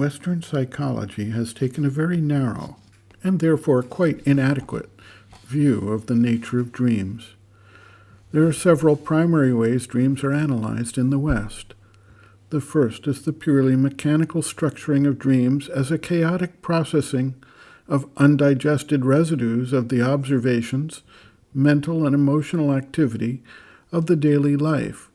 Western psychology has taken a very narrow, and therefore quite inadequate, view of the nature of dreams. There are several primary ways dreams are analyzed in the West. The first is the purely mechanical structuring of dreams as a chaotic processing of undigested residues of the observations, mental and emotional activity of the daily life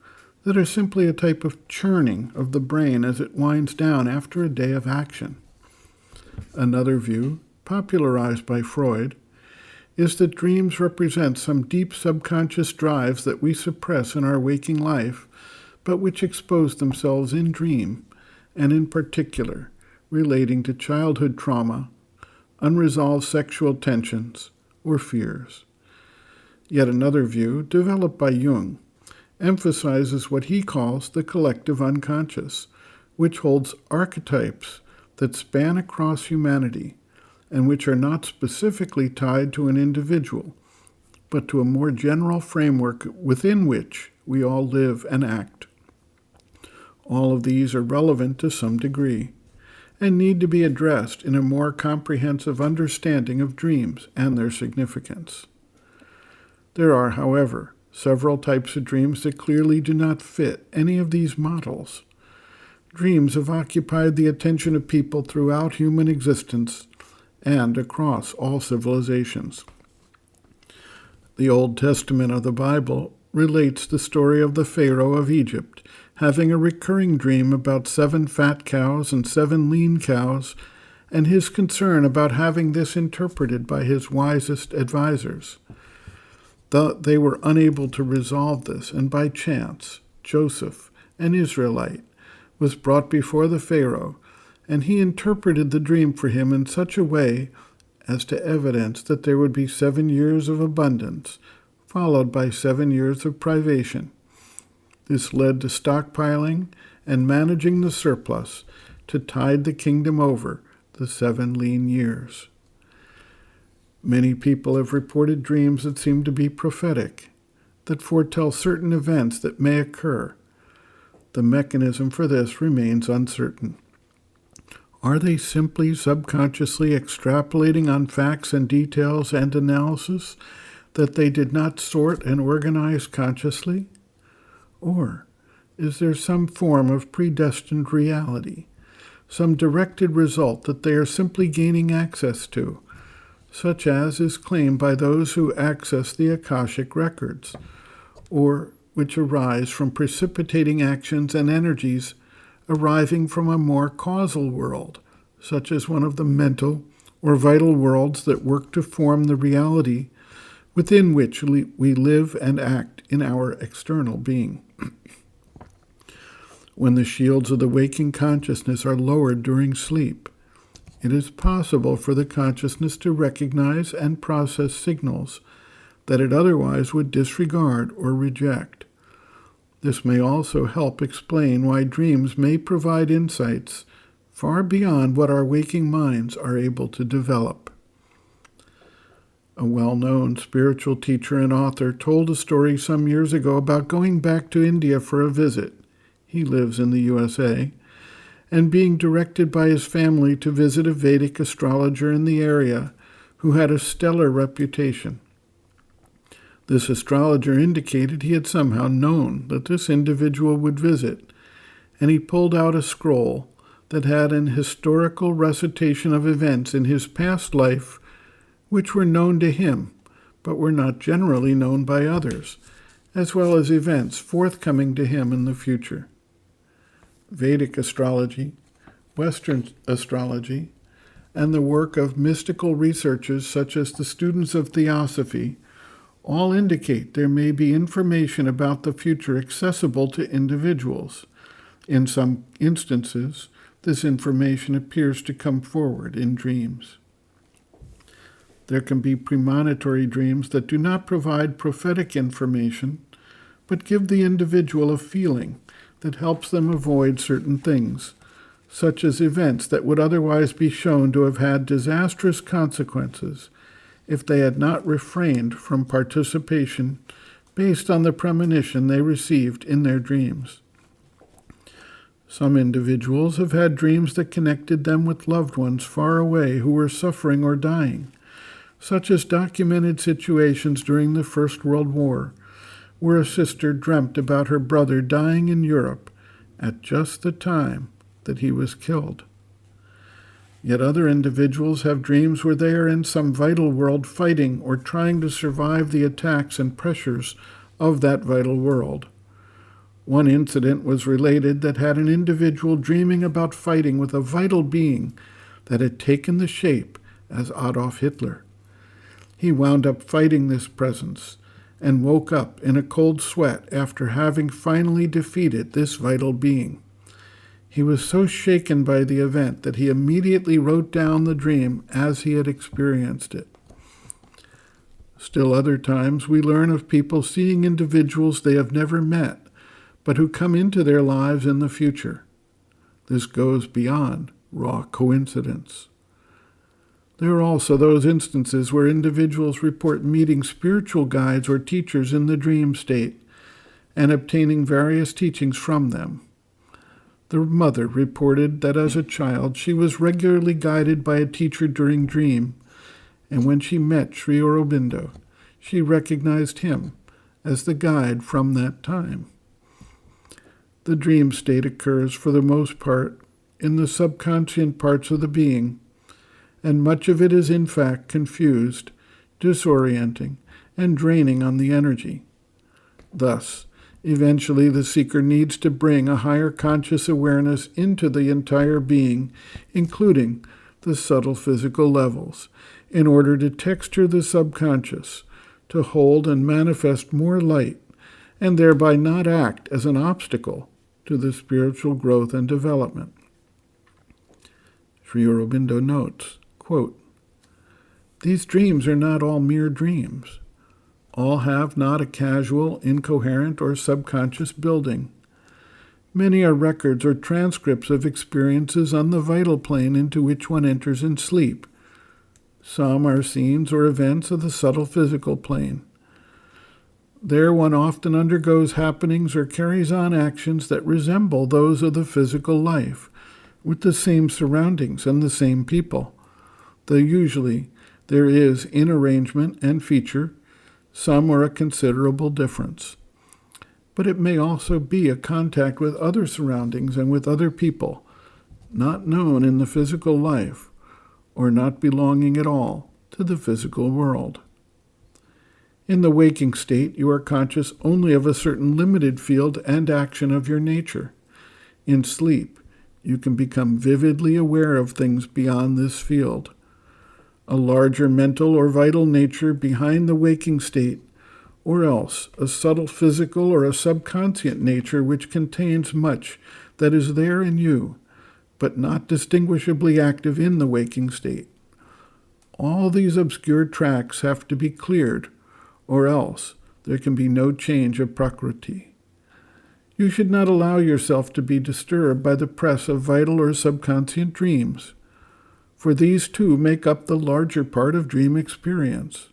that are simply a type of churning of the brain as it winds down after a day of action. Another view, popularized by Freud, is that dreams represent some deep subconscious drives that we suppress in our waking life, but which expose themselves in dream, and in particular, relating to childhood trauma, unresolved sexual tensions, or fears. Yet another view, developed by Jung, emphasizes what he calls the collective unconscious, which holds archetypes that span across humanity and which are not specifically tied to an individual, but to a more general framework within which we all live and act. All of these are relevant to some degree and need to be addressed in a more comprehensive understanding of dreams and their significance. There are, however, several types of dreams that clearly do not fit any of these models. Dreams have occupied the attention of people throughout human existence and across all civilizations. The Old Testament of the Bible relates the story of the Pharaoh of Egypt having a recurring dream about 7 fat cows and 7 lean cows, and his concern about having this interpreted by his wisest advisors. They were unable to resolve this, and by chance, Joseph, an Israelite, was brought before the Pharaoh, and he interpreted the dream for him in such a way as to evidence that there would be 7 years of abundance, followed by 7 years of privation. This led to stockpiling and managing the surplus to tide the kingdom over the 7 lean years. Many people have reported dreams that seem to be prophetic, that foretell certain events that may occur. The mechanism for this remains uncertain. Are they simply subconsciously extrapolating on facts and details and analysis that they did not sort and organize consciously? Or is there some form of predestined reality, some directed result that they are simply gaining access to, such as is claimed by those who access the Akashic records, or which arise from precipitating actions and energies arriving from a more causal world, such as one of the mental or vital worlds that work to form the reality within which we live and act in our external being. When the shields of the waking consciousness are lowered during sleep, it is possible for the consciousness to recognize and process signals that it otherwise would disregard or reject. This may also help explain why dreams may provide insights far beyond what our waking minds are able to develop. A well-known spiritual teacher and author told a story some years ago about going back to India for a visit. He lives in the USA, and being directed by his family to visit a Vedic astrologer in the area who had a stellar reputation. This astrologer indicated he had somehow known that this individual would visit, and he pulled out a scroll that had an historical recitation of events in his past life which were known to him, but were not generally known by others, as well as events forthcoming to him in the future. Vedic astrology, Western astrology, and the work of mystical researchers such as the students of Theosophy all indicate there may be information about the future accessible to individuals. In some instances, this information appears to come forward in dreams. There can be premonitory dreams that do not provide prophetic information, but give the individual a feeling that helps them avoid certain things, such as events that would otherwise be shown to have had disastrous consequences if they had not refrained from participation based on the premonition they received in their dreams. Some individuals have had dreams that connected them with loved ones far away who were suffering or dying, such as documented situations during the First World War, where a sister dreamt about her brother dying in Europe at just the time that he was killed. Yet other individuals have dreams where they are in some vital world fighting or trying to survive the attacks and pressures of that vital world. One incident was related that had an individual dreaming about fighting with a vital being that had taken the shape as Adolf Hitler. He wound up fighting this presence and woke up in a cold sweat after having finally defeated this vital being. He was so shaken by the event that he immediately wrote down the dream as he had experienced it. Still other times we learn of people seeing individuals they have never met, but who come into their lives in the future. This goes beyond raw coincidence. There are also those instances where individuals report meeting spiritual guides or teachers in the dream state and obtaining various teachings from them. The mother reported that as a child she was regularly guided by a teacher during dream, and when she met Sri Aurobindo, she recognized him as the guide from that time. The dream state occurs for the most part in the subconscious parts of the being, and much of it is in fact confused, disorienting, and draining on the energy. Thus, eventually the seeker needs to bring a higher conscious awareness into the entire being, including the subtle physical levels, in order to texture the subconscious, to hold and manifest more light, and thereby not act as an obstacle to the spiritual growth and development. Sri Aurobindo notes, quote, "These dreams are not all mere dreams. All have not a casual, incoherent, or subconscious building. Many are records or transcripts of experiences on the vital plane into which one enters in sleep. Some are scenes or events of the subtle physical plane. There one often undergoes happenings or carries on actions that resemble those of the physical life, with the same surroundings and the same people, though usually there is in arrangement and feature some are a considerable difference. But it may also be a contact with other surroundings and with other people, not known in the physical life, or not belonging at all to the physical world. In the waking state, you are conscious only of a certain limited field and action of your nature. In sleep, you can become vividly aware of things beyond this field. A larger mental or vital nature behind the waking state, or else a subtle physical or a subconscient nature which contains much that is there in you, but not distinguishably active in the waking state. All these obscure tracks have to be cleared, or else there can be no change of prakriti. You should not allow yourself to be disturbed by the press of vital or subconscient dreams, for these too make up the larger part of dream experience.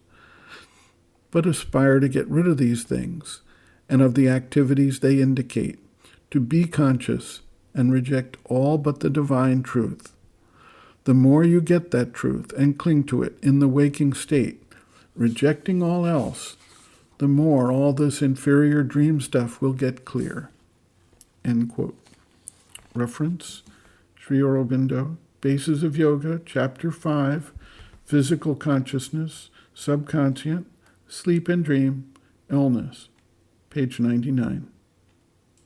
But aspire to get rid of these things and of the activities they indicate, to be conscious and reject all but the divine truth. The more you get that truth and cling to it in the waking state, rejecting all else, the more all this inferior dream stuff will get clear." End quote. Reference, Sri Aurobindo, Bases of Yoga, Chapter 5, Physical Consciousness, Subconscient, Sleep and Dream, Illness, page 99.